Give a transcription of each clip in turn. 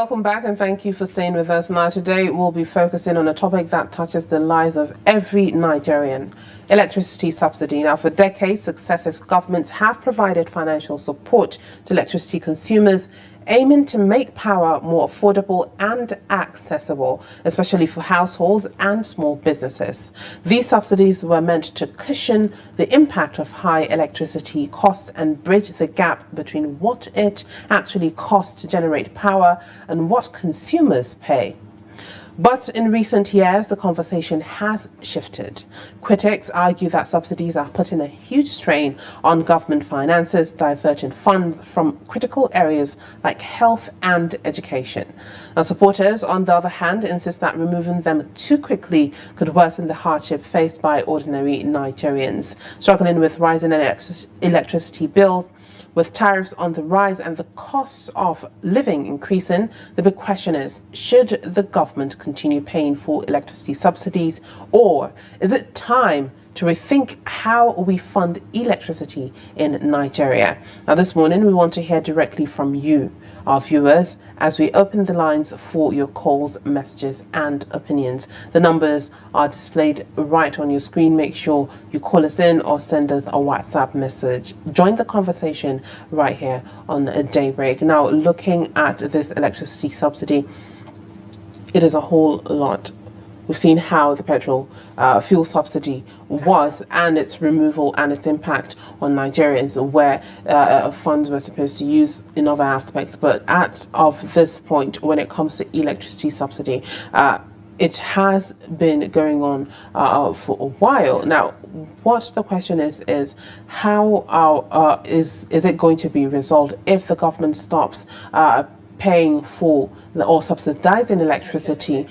welcome back and thank you for staying with us. Now, today we'll be focusing on a topic that touches the lives of every Nigerian: electricity subsidy. Now, for decades, successive governments have provided financial support to electricity consumers, aiming to make power more affordable and accessible, especially for households and small businesses. These subsidies were meant to cushion the impact of high electricity costs and bridge the gap between what it actually costs to generate power and what consumers pay. But in recent years, the conversation has shifted. Critics argue that subsidies are putting a huge strain on government finances, diverting funds from critical areas like health and education. Now, supporters, on the other hand, insist that removing them too quickly could worsen the hardship faced by ordinary Nigerians. Struggling with rising electricity bills, with tariffs on the rise and the costs of living increasing, the big question is, should the government continue paying for electricity subsidies, or is it time to rethink how we fund electricity in Nigeria? Now, this morning we want to hear directly from you, our viewers, as we open the lines for your calls, messages and opinions. The numbers are displayed right on your screen. Make sure you call us in or send us a WhatsApp message. Join the conversation right here on Daybreak. Now, looking at this electricity subsidy, it is a whole lot. We've seen how the petrol fuel subsidy was, and its removal and its impact on Nigerians, where funds were supposed to use in other aspects. But of this point, when it comes to electricity subsidy, it has been going on for a while now. What the question is how is it going to be resolved if the government stops paying for or subsidizing electricity,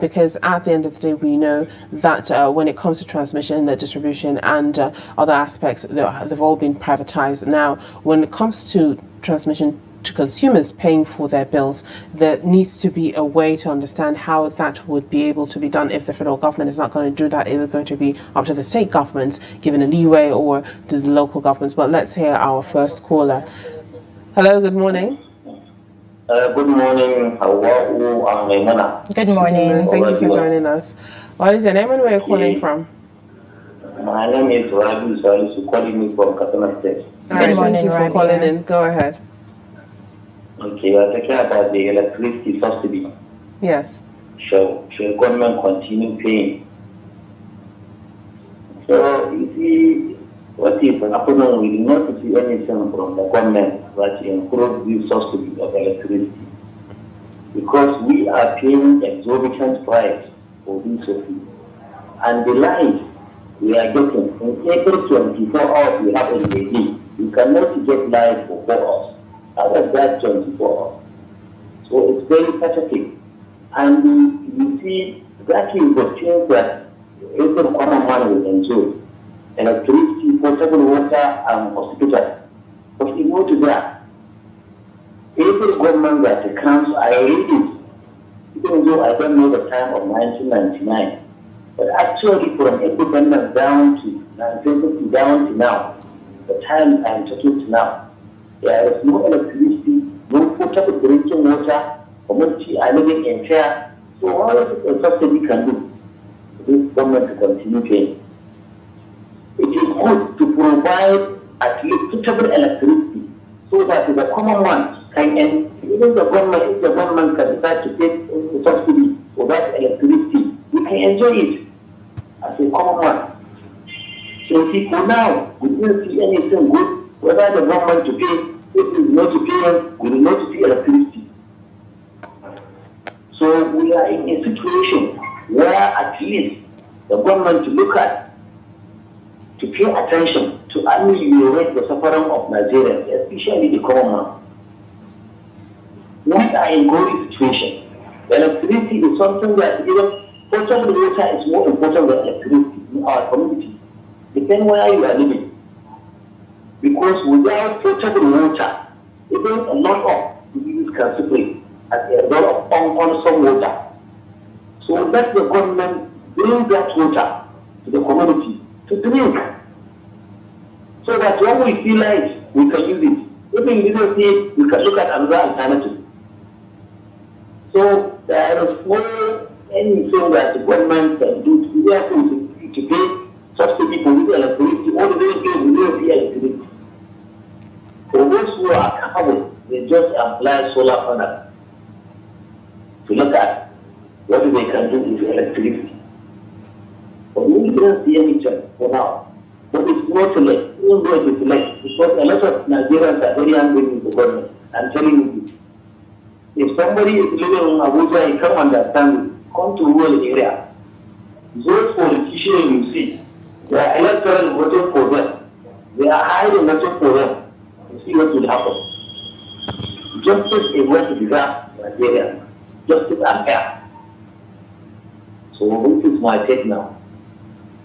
because at the end of the day we know that when it comes to transmission, the distribution and other aspects, they've all been privatized. Now, when it comes to transmission to consumers paying for their bills, there needs to be a way to understand how that would be able to be done. If the federal government is not going to do that, is it going to be up to the state governments, given a leeway, or to the local governments? But let's hear our first caller. Hello, good morning. Good morning, Hauwa and Maimuna. Good morning. Thank you for joining us. What is your name and where you're calling from? My name is Rabi, so I'm calling me from Katana State. Good morning, thank you for calling in. Go ahead. Okay, we're talking about the electricity subsidy. Yes. Shall government continue paying? So, you see, what is happening, we do not see anything from the government that improves the subsidy of electricity, because we are paying exorbitant price for this subsidy. And the light we are getting, in every 24 hours we have in the day, we cannot get light for 4 hours. Out of that 24 hours. So it's very pathetic. And you see, that is the thing that every common man will enjoy. Electricity, potable water, and hospital. But if you go to that, every government that comes, I read it, even though I don't know the time of 1999, but actually from independence down to 1950 down to now, the time I'm talking to now, there is no electricity, no potable drinking water, community are living in fear. So what a subsidy can do for this government to continue paying? It is good to provide at least potable electricity so that the common man can, and even the government, if the government can decide to take the subsidy for that electricity, we can enjoy it as a common man. So people now, we don't see anything good, whether the government to pay, if we not to pay, we will not pay electricity. So we are in a situation where at least the government to look at, to pay attention to ameliorate the suffering of Nigerians, especially the common man. We are in a good situation. Electricity is something that even potable water is more important than electricity in our community. Depending where you are living. Because without potable water, even a lot of diseases can spread as a result of unwholesome water. So let the government bring that water to the community to drink, so that when we feel like we can use it. Even if we don't see it, we can look at another alternative. So there is no anything that the government can do to be able to pay subsidy for the electricity. All they do is they pay electricity. For those who are capable, they just apply solar panel to look at what they can do with electricity. But we don't see any change for now. But it's not too late. Even though it is late, because a lot of Nigerians are very angry with the government. I'm telling you. If somebody is living in Abuja, he can understand it. Come to rural area. Those politicians you see, they are electoral voting for them. They are hiding voting for them. You see what will happen. Justice is what is that Nigeria. Justice and fair. So this is my take now.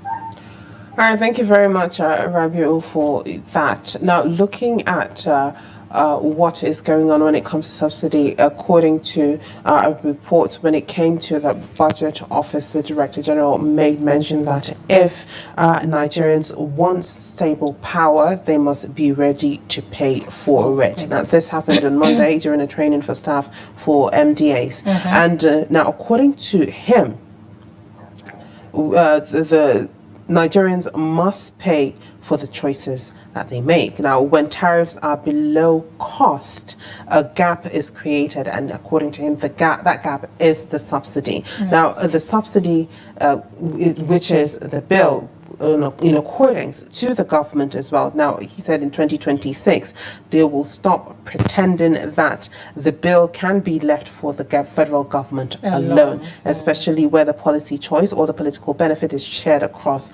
All right, thank you very much, Rabiu, for that. Now, looking at what is going on when it comes to subsidy, according to a report, when it came to the budget office, the Director General made mention that if Nigerians want stable power, they must be ready to pay for it. Now, this happened on Monday during a training for staff for MDAs. And now, according to him, the Nigerians must pay for the choices that they make. Now, when tariffs are below cost, a gap is created, and according to him, that gap is the subsidy. Now, the subsidy, which is the bill, in accordance to the government as well. Now, he said in 2026, they will stop pretending that the bill can be left for the federal government alone, especially where the policy choice or the political benefit is shared across,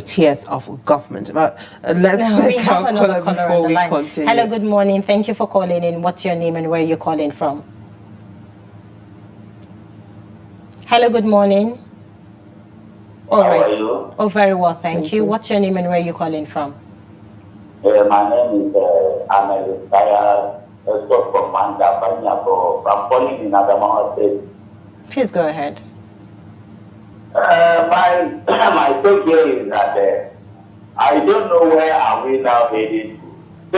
tiers of government. But let's take have another caller before on the we line. continue. Hello, good morning. Thank you for calling in. What's your name and where you're calling from? Hello, good morning. All right. How are you? Oh, very well, thank you. What's your name and where are you calling from? My name is Ahmed from Manda, I'm calling in Adamu State. Please go ahead. My take here is that I don't know where are we now heading to.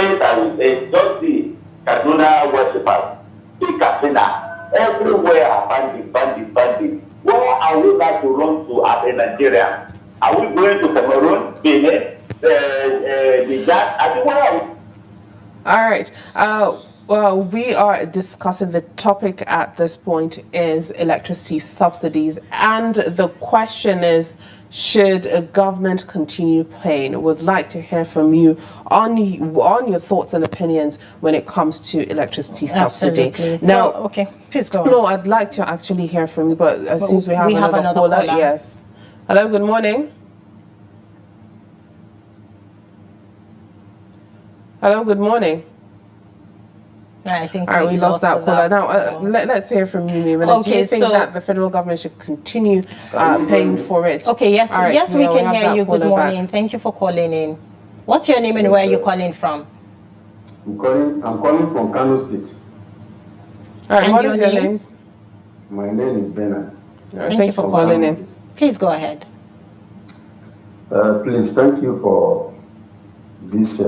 Since I will say, just the Kaduna worshippers, the Katsina, everywhere bandit. Where are we like to run to as a Nigerian? Are we going to Cameroon, Benin, Niger? All right. Well, we are discussing the topic at this point is electricity subsidies, and the question is, should a government continue paying? Would like to hear from you on your thoughts and opinions when it comes to electricity subsidy. Absolutely. Now, okay, please go on. No, I'd like to actually hear from you, but since we have another caller, yes. Hello, good morning. Hello, good morning. I think all right, we lost that caller. Now, let's hear from you, Maimuna. Okay, do you think that the federal government should continue paying for it? Okay, yes, right, yes, we can hear you. Good morning. Thank you for calling in. What's your name and where are you calling from? I'm calling from Kano State. All right, what is your name? My name is Bernard. Thank you for calling in. Please go ahead. Please, thank you for this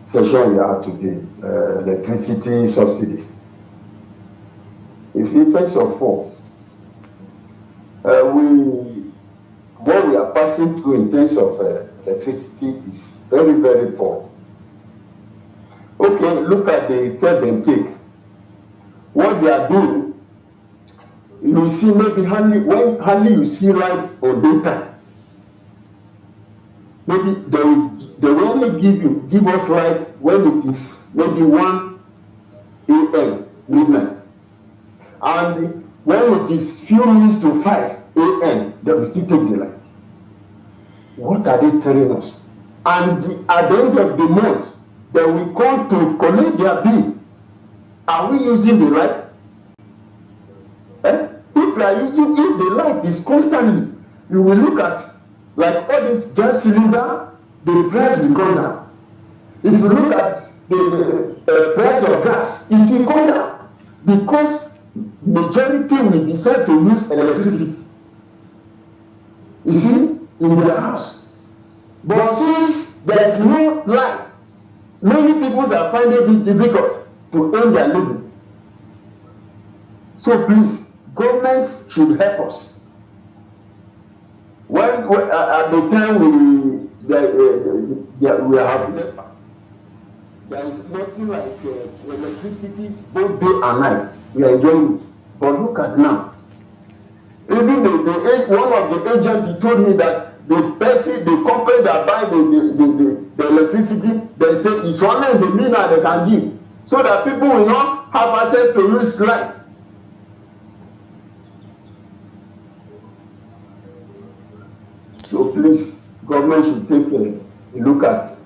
session we have today, electricity subsidy. You see, first of all, what we are passing through in terms of electricity is very, very poor. Okay, look at the step and take. What they are doing, you see, maybe hardly you see light or data. Maybe they will only give us light when it is maybe 1 a.m. midnight. And when it is few minutes to 5 a.m., they will still take the light. What are they telling us? And at the end of the month, they will come to collect their bill. Are we using the light? If the light is constantly, you will look at like all this gas cylinder, the price will come down. If you look at the price of gas, it will come down because majority will decide to use electricity. You see, in their house. But since there is no light, many people are finding it difficult to earn their living. So please, governments should help us. When at the time we have NEPA, there is nothing like electricity both day and night. We are enjoying it. But look at now. Even one of the agents, he told me that the company that buy the electricity, they say it's only the meter they can give, so that people will not have access to use light. So please, government should take a look at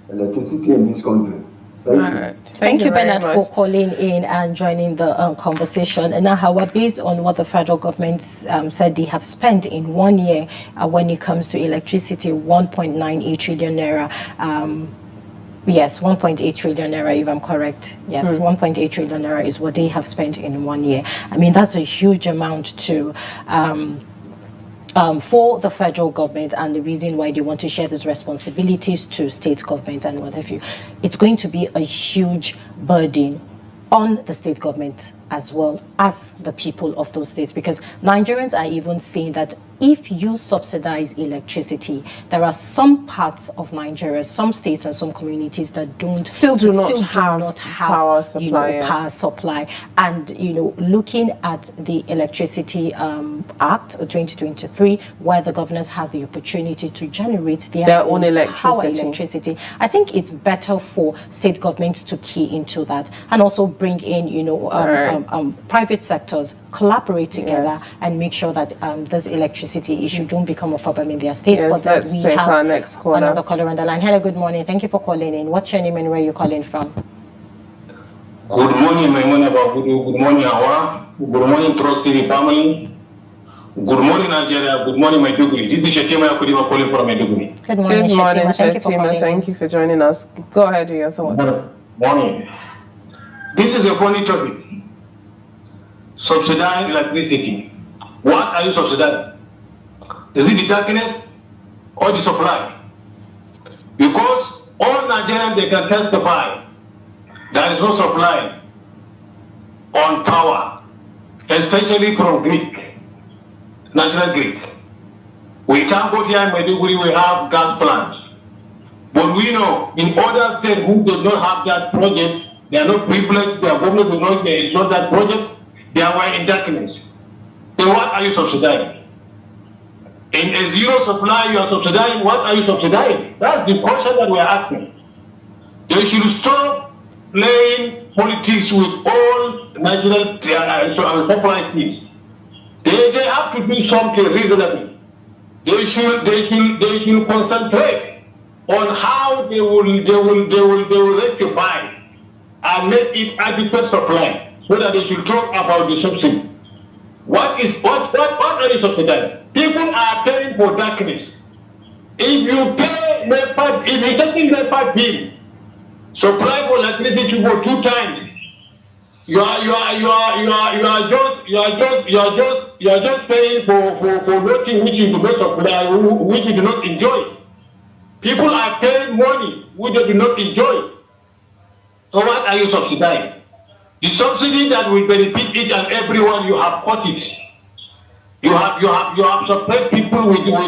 electricity in this country. Thank you, Bernard, for calling in and joining the conversation. And now, Hauwa, based on what the federal government said they have spent in 1 year when it comes to electricity, 1.98 trillion naira. Yes, 1.8 trillion naira, if I'm correct. Yes, 1.8 trillion naira is what they have spent in 1 year. I mean, that's a huge amount to... for the federal government, and the reason why they want to share these responsibilities to state governments and what have you. It's going to be a huge burden on the state government as well as the people of those states, because Nigerians are even saying that if you subsidize electricity, there are some parts of Nigeria, some states and some communities that still do not have power supply. And looking at the Electricity Act of 2023, where the governors have the opportunity to generate their own electricity, I think it's better for state governments to key into that and also bring in private sectors, collaborate together and make sure that this electricity issue don't become a problem in their states. Yes, but that we have our next caller. Another caller on the line. Hello, good morning. Thank you for calling in. What's your name and where are you calling from? Good morning, Maimuna, Bagudu. Good morning, Hauwa. Good morning, Trust TV family. Good morning, Nigeria. Good morning, Maiduguri. This is Shetima Yakudiva calling from Maiduguri. Good morning, Shetima. Thank you for joining us. Go ahead with your thoughts. Good morning. This is a funny topic. Subsidizing electricity. What are you subsidizing? Is it the darkness or the supply? Because all Nigerians, they can testify there is no supply on power, especially from national grid. We can't go here in Maiduguri, we have gas plants. But we know in other states who do not have that project, they are not privileged, their government do not install that project, they are in darkness. Then what are you subsidizing? In a zero supply, you are subsidizing. What are you subsidizing? That's the question that we are asking. They should stop playing politics with all national supply schemes. They have to do something reasonable. They should concentrate on how they will rectify and make it adequate supply, so that they should talk about the subsidy. What are you subsidizing? People are paying for darkness. If you pay NEPA, if you take in NEPA bill, supply for electricity for 2 times, you are just paying for nothing which you do not supply, which you do not enjoy. People are paying money which they do not enjoy. So what are you subsidizing? The subsidy that will benefit each and everyone, you have cut it. You have suppressed people with that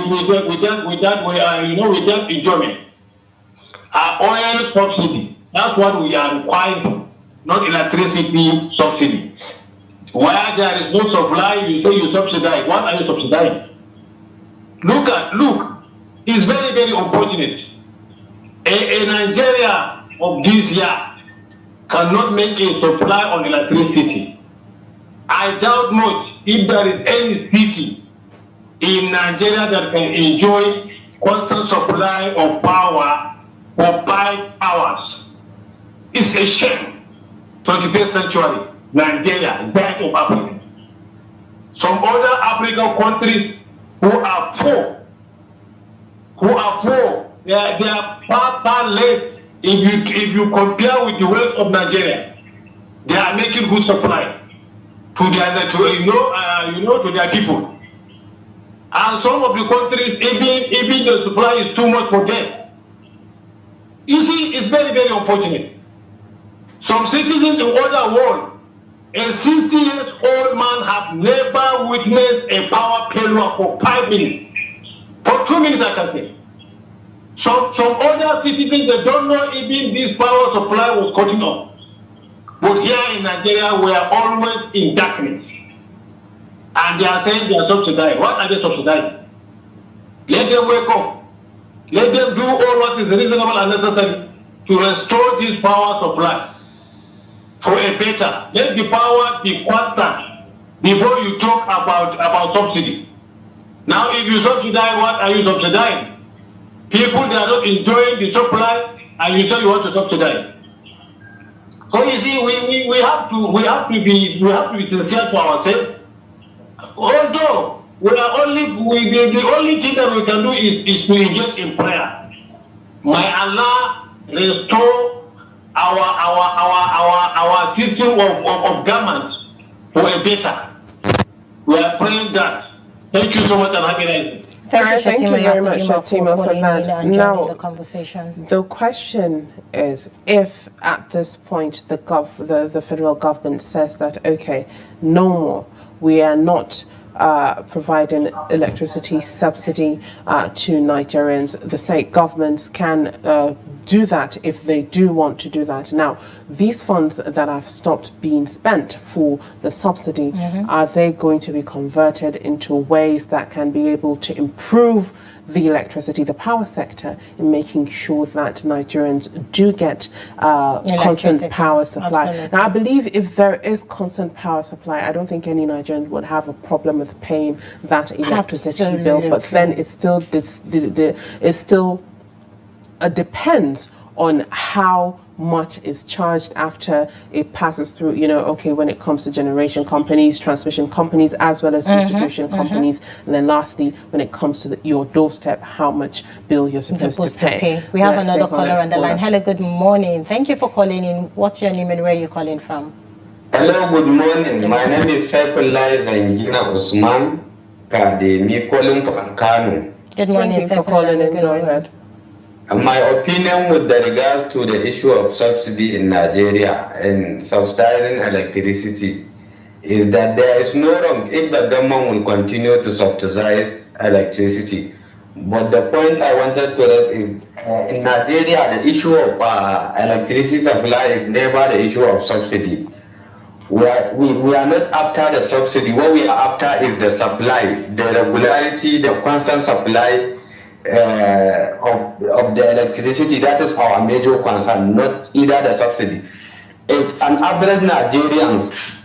enjoyment. Oil subsidy. That's what we are requiring, not electricity subsidy. Where there is no supply, you say you subsidize. What are you subsidizing? Look, it's very, very unfortunate. A Nigeria of this year cannot make a supply on electricity. I doubt much if there is any city in Nigeria that can enjoy constant supply of power for 5 hours. It's a shame. 21st century, Nigeria, that of Africa. Some other African countries who are poor, they are far less. If you compare with the wealth of Nigeria, they are making good supply to their people. And some of the countries, even the supply is too much for them. You see, it's very, very unfortunate. Some citizens in other world, A 60-year-old man have never witnessed a power failure for 5 minutes. For 2 minutes, I can say. Some other citizens, they don't know even this power supply was cutting off. But here in Nigeria, we are always in darkness. And they are saying they are subsidized. What are they subsidizing? Let them wake up. Let them do all what is reasonable and necessary to restore this power supply for a better. Let the power be constant before you talk about subsidy. Now, if you subsidize, what are you subsidizing? People that are not enjoying the supply, and you say you want to subsidize. So you see, we have to be sincere to ourselves. Although the only thing that we can do is to engage in prayer. May Allah restore our system of government for a better. We are praying that. Thank you so much and happy night. Thank you very much, Shatima, for that. Now, the conversation. The question is, if at this point the federal government says that, okay, no more, we are not providing electricity subsidy to Nigerians, the state governments can do that if they do want to do that. Now, these funds that have stopped being spent for the subsidy, are they going to be converted into ways that can be able to improve the electricity, the power sector, in making sure that Nigerians do get constant power supply? Absolutely. Now, I believe if there is constant power supply, I don't think any Nigerian would have a problem with paying that electricity bill. But then it's still depends on how much is charged after it passes through, okay, when it comes to generation companies, transmission companies, as well as distribution companies. And then lastly, when it comes to your doorstep, how much bill you're supposed to pay. We have another caller on the line. Hello, good morning. Thank you for calling in. What's your name and where are you calling from? Hello, good morning. My name is Saifullah Zangina Usman Kademi, calling from Kano. Good morning, Thank you for calling in. Go ahead. My opinion with regards to the issue of subsidy in Nigeria and subsidizing electricity is that there is no wrong if the government will continue to subsidize electricity. But the point I wanted to raise is in Nigeria, the issue of electricity supply is never the issue of subsidy. We are not after the subsidy. What we are after is the supply, the regularity, the constant supply of the electricity. That is our major concern, not either the subsidy. If an average Nigerian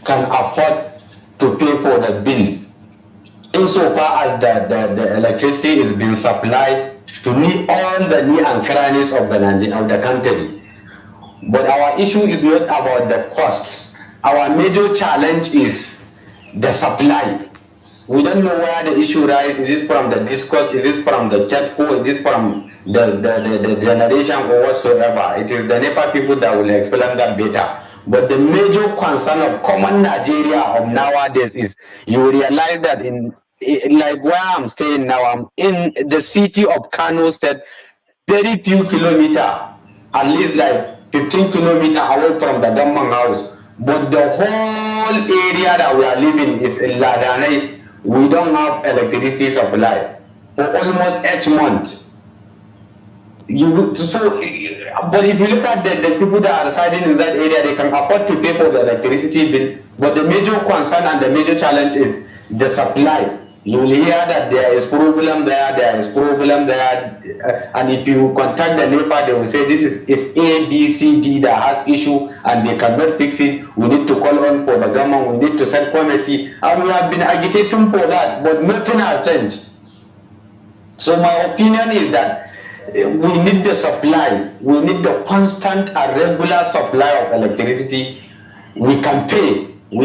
can afford to pay for the bill, insofar as the electricity is being supplied to meet all the needs and crannies of the country. But our issue is not about the costs. Our major challenge is the supply. We don't know where the issue lies. Is this from the discourse? Is this from the chatco? Is this from the generation or whatsoever? It is the NEPA people that will explain that better. But the major concern of common Nigeria of nowadays is you realize that like where I'm staying now, I'm in the city of Kano State, very few kilometers, at least like 15 kilometers away from the government house. But the whole area that we are living is in Ladane. We don't have electricity supply for almost 8 months. But if you look at the people that are residing in that area, they can afford to pay for the electricity bill. But the major concern and the major challenge is the supply. You will hear that there is problem there is problem there, and if you contact the NEPA, they will say this is A, B, C, D that has issue, and they cannot fix it. We need to call on for the government. We need to send committee, and we have been agitating for that, but nothing has changed. So my opinion is that we need the supply. We need the constant and regular supply of electricity. We can pay. No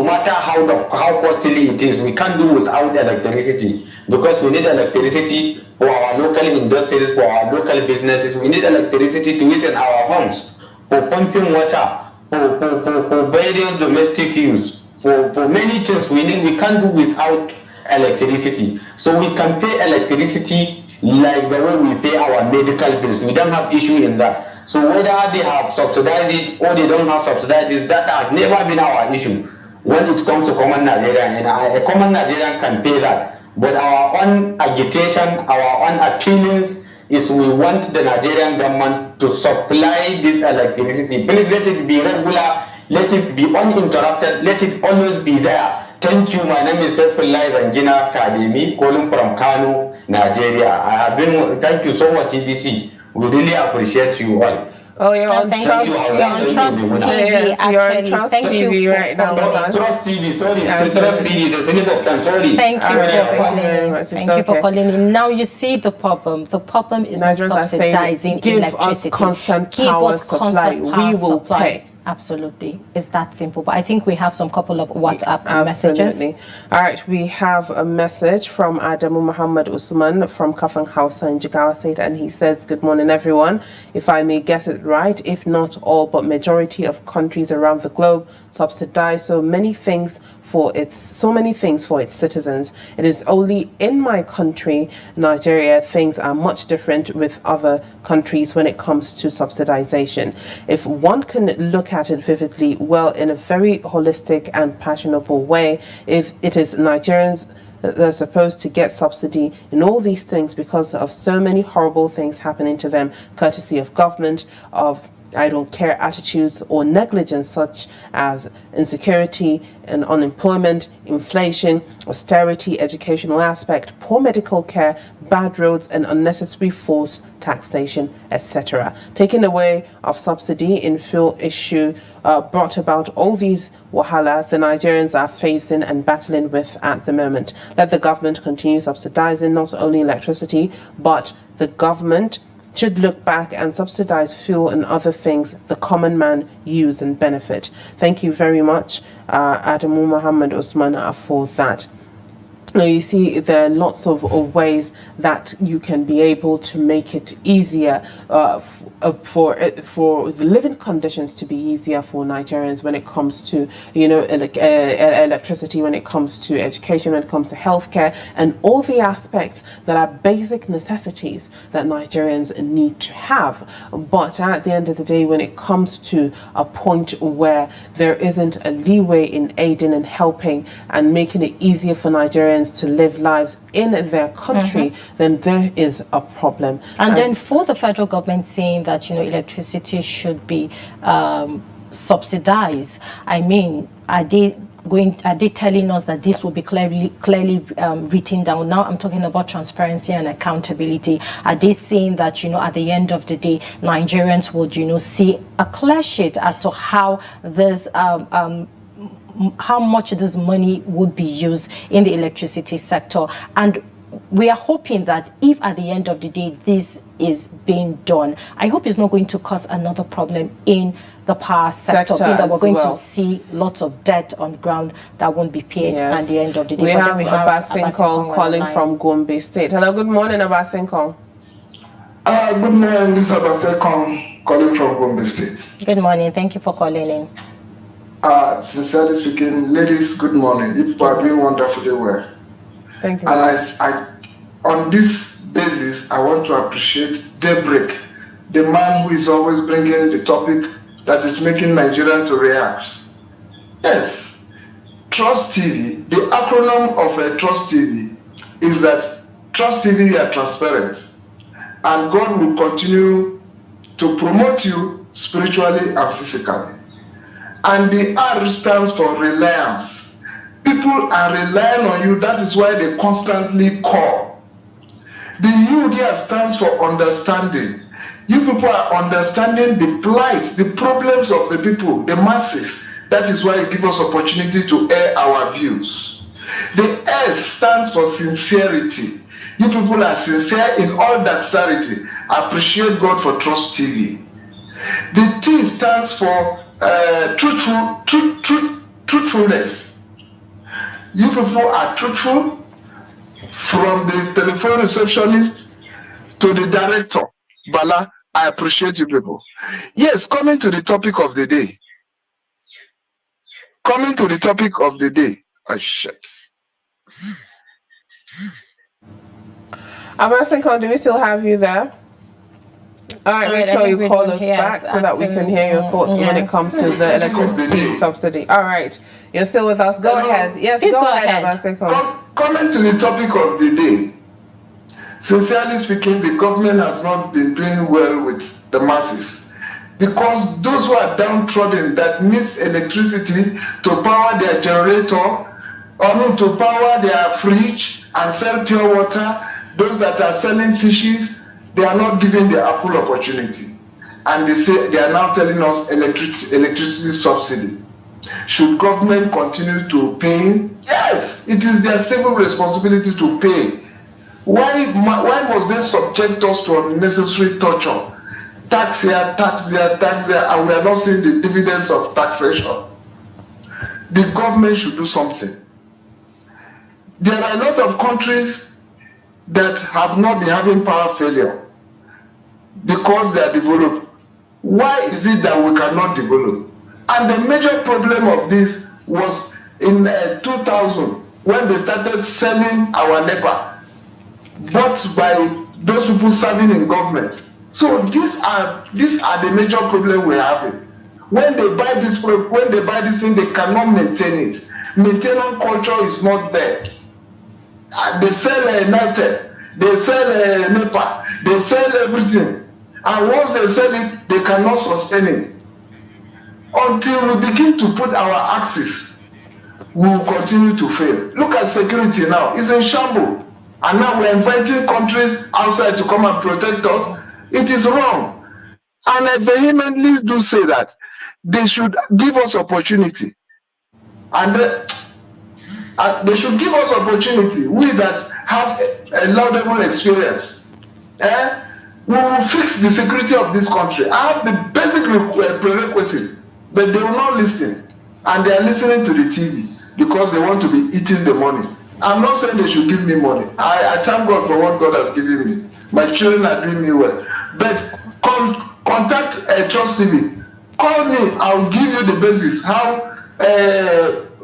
matter how costly it is. We can't do without electricity, because we need electricity for our local industries, for our local businesses. We need electricity to use in our homes, for pumping water, for various domestic use, for many things. We can't do without electricity. So we can pay electricity like the way we pay our medical bills. We don't have issue in that. So whether they have subsidized it or they don't have subsidized it, that has never been our issue when it comes to common Nigerian. And a common Nigerian can pay that. But our own agitation, our own appealings is we want the Nigerian government to supply this electricity. Please let it be regular, let it be uninterrupted, let it always be there. Thank you. My name is Saifullah Zangina Kademi, calling from Kano, Nigeria. I have been. Thank you so much, TBC. We really appreciate you all. Oh, you're on Thank Trust. you. You're on Trust TV, Yes, you're on actually. Trust Thank you TV for right now. calling. Trust TV, sorry. Yeah, Trust TV is a significant, sorry. Thank you All for right, thank you calling very in. much. It's Thank you for okay. calling in. Now you see the problem. The problem is not Nigerians are saying, subsidizing give electricity. us constant Give power us supply. constant power We will supply. pay. Absolutely. It's that simple. But I think we have some couple of WhatsApp messages. Absolutely. All right, we have a message from Adamu Muhammad Usman from Kafang Hausa in Jigawa State, and he says, good morning, everyone. If I may get it right, if not all, but majority of countries around the globe subsidize so many things for its citizens. It is only in my country, Nigeria, things are much different with other countries when it comes to subsidization. If one can look at it vividly, well, in a very holistic and passionable way, if it is Nigerians they're supposed to get subsidy in all these things because of so many horrible things happening to them, courtesy of government, of I don't care attitudes or negligence such as insecurity and unemployment, inflation, austerity, educational aspect, poor medical care, bad roads and unnecessary forced taxation, etc. Taking away of subsidy in fuel issue brought about all these wahala the Nigerians are facing and battling with at the moment. Let the government continue subsidizing not only electricity, but the government should look back and subsidize fuel and other things the common man use and benefit. Thank you very much, Adamu Muhammad Usman, for that. Now, you see, there are lots of ways that you can be able to make it easier for the living conditions to be easier for Nigerians when it comes to, electricity, when it comes to education, when it comes to healthcare, and all the aspects that are basic necessities that Nigerians need to have. But at the end of the day, when it comes to a point where there isn't a leeway in aiding and helping and making it easier for Nigerians to live lives in their country, then there is a problem. And then for the federal government saying that, electricity should be subsidized, I mean, are they telling us that this will be clearly written down? Now I'm talking about transparency and accountability. Are they saying that, at the end of the day, Nigerians would, see a clear sheet as to how this how much this money would be used in the electricity sector? And we are hoping that if at the end of the day this is being done, I hope it's not going to cause another problem in the power sector, that we're going to see lots of debt on the ground that won't be paid at the end of the day. We have Abasinko calling from Gombe State. Hello, good morning, Abasinko. Good morning, this is Abasinko calling from Gombe State. Good morning, thank you for calling in. Sincerely speaking, ladies, good morning. You are doing wonderfully well. Thank you. And I on this basis, I want to appreciate Daybreak, the man who is always bringing the topic that is making Nigerians to react. Yes, Trust TV, the acronym of Trust TV is that Trust TV, we are transparent. And God will continue to promote you spiritually and physically. And the R stands for reliance. People are relying on you. That is why they constantly call. The U there stands for understanding. You people are understanding the plight, the problems of the people, the masses. That is why you give us opportunity to air our views. The S stands for sincerity. You people are sincere in all dexterity. I appreciate God for Trust TV. The T stands for truthfulness. You people are truthful, from the telephone receptionist to the director. Bala, I appreciate you people. Yes, coming to the topic of the day. Oh, shit. Abasinko, do we still have you there? All right, make sure you call us back so that we can hear your thoughts when it comes to the electricity subsidy. All right, you're still with us. Go ahead. Yes, please go ahead. Coming to the topic of the day, sincerely speaking, the government has not been doing well with the masses, because those who are downtrodden that need electricity to power their generator or not to power their fridge and sell pure water, those that are selling fishes, they are not given the ample opportunity. And they are now telling us electricity subsidy. Should government continue to pay? Yes, it is their civil responsibility to pay. Why must they subject us to unnecessary torture? Tax here, tax there, tax there, and we are not seeing the dividends of taxation. The government should do something. There are a lot of countries that have not been having power failure because they are developed. Why is it that we cannot develop? And the major problem of this was in 2000 when they started selling our NEPA, bought by those people serving in government. So these are the major problem we're having. When they buy this thing, they cannot maintain it. Maintenance culture is not there. They sell United, they sell NEPA, they sell everything. And once they sell it, they cannot sustain it. Until we begin to put our axes, we will continue to fail. Look at security now, it's in shambles. And now we're inviting countries outside to come and protect us. It is wrong. And I vehemently do say that they should give us opportunity. And they should give us opportunity. We that have a laudable experience. We will fix the security of this country. I have the basic prerequisite, but they will not listen. And they are listening to the TV because they want to be eating the money. I'm not saying they should give me money. I thank God for what God has given me. My children are doing me well. But contact Trust TV. Call me. I'll give you the basis. How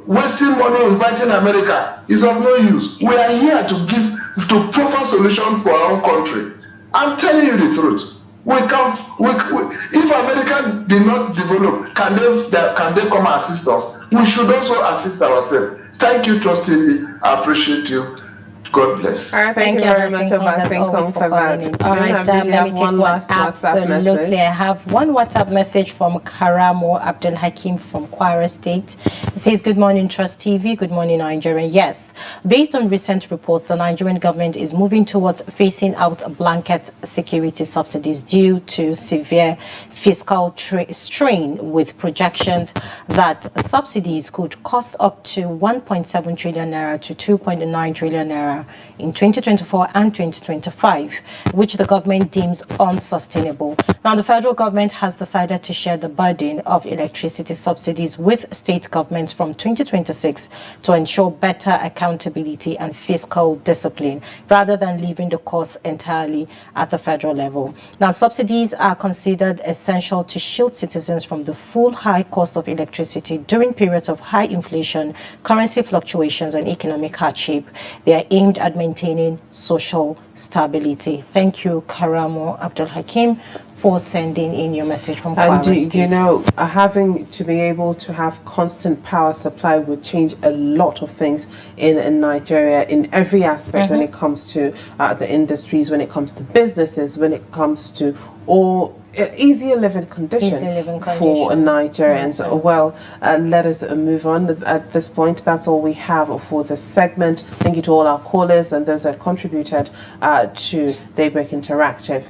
wasting money inviting America is of no use. We are here to give to proper solution for our own country. I'm telling you the truth. If America did not develop, can they come and assist us? We should also assist ourselves. Thank you, Trust TV. I appreciate you. God bless. All right, thank you very much, Obasinkom, for that. All right, let me take one. Absolutely. I have one WhatsApp message from Karamo Abdul Hakim from Kwara State. It says, good morning, Trust TV. Good morning, Nigeria. Yes, based on recent reports, the Nigerian government is moving towards phasing out blanket security subsidies due to severe fiscal strain, with projections that subsidies could cost up to 1.7 trillion naira to 2.9 trillion naira in 2024 and 2025, which the government deems unsustainable. Now, the federal government has decided to share the burden of electricity subsidies with state governments from 2026 to ensure better accountability and fiscal discipline, rather than leaving the cost entirely at the federal level. Now, subsidies are considered essential to shield citizens from the full high cost of electricity during periods of high inflation, currency fluctuations, and economic hardship. They are aimed at maintaining social stability. Thank you, Karamo Abdul Hakim, for sending in your message from Kwara State. You know, having to be able to have constant power supply would change a lot of things in Nigeria, in every aspect, when it comes to the industries, when it comes to businesses, when it comes to all easier living condition for Nigerians. Well, let us move on at this point. That's all we have for this segment. Thank you to all our callers and those that contributed to Daybreak Interactive.